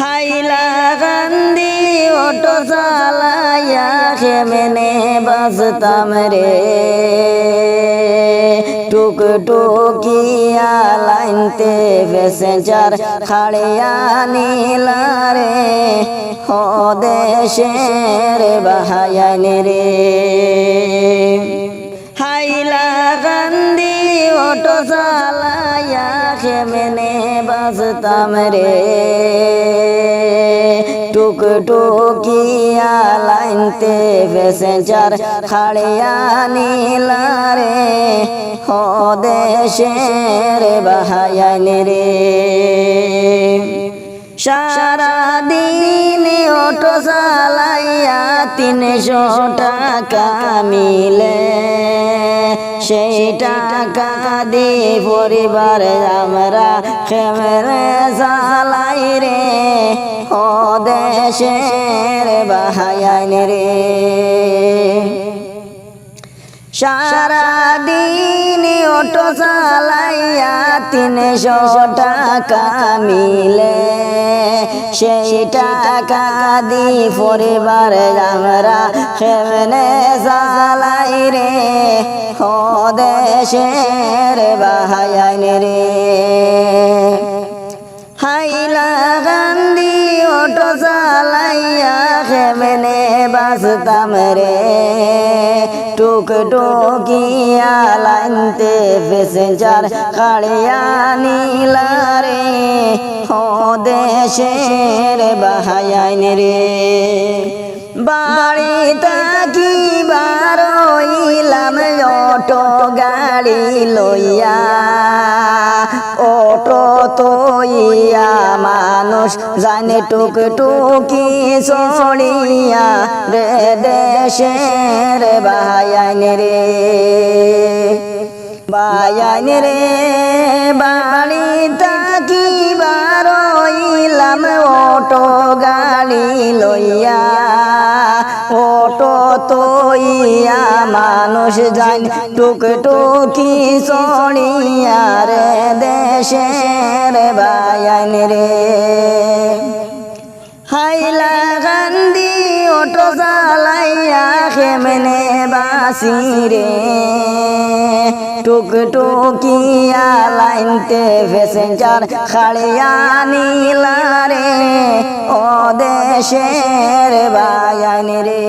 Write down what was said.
হাইলা Gandhi auto চালাইয়া কেমনে বাজতাম রে টুকটুকিয়া লাইনতে প্যাসেঞ্জার খাড়িয়া নিলা রে ও দেশের বাহায়ান রে হাইলা গান্ধী অটো চালাইয়া কেমনে বাজতাম রে টুকটুকিয়া লাইনতে প্যাসেঞ্জার খাড়িয়া নিলা রে ও দেশের বাহায়ান রে সারাদিন অটো চালাইয়া 300 টাকা মিলে সেই টাকা দিয়ে পরিবার আমরা কেমনে চালাই রে ও দেশের বাহায়ান রে সারাদিন অটো চালাইয়া 300 টাকা মিলে সেই টাকা দিয়ে পরিবার আমরা কেমনে চালাই রে ও দেশের বাহায়ান রে হাইলা গান্ধী অটো চালাইয়া কেমনে বাজতাম রে টুকটুকিয়া লাইনতে প্যাসেঞ্জার খাড়িয়া নিলা রে ও দেশের বাহায়ান রে বাড়ি থাকিবার হইলাম অটো গাড়ি লইয়া অটো তইয়া মানুষ জানে টুকটুকি চড়িয়া রে দেশের বাহায়ান রে বাহায়ান রে বাড়ি থাকিবার হইলাম অটো গাড়ি লইয়া অটো তইয়া মানুষ জান টুকটুকি চড়িয়া রে দেশের বাহায়ান রে হাইলা গান্ধী অটো চালাইয়া কেমনে বাসি রে টুকটুকিয়া লাইনতে প্যাসেঞ্জার খাড়িয়া নিলা রে ও দেশের বাহায়ান রে।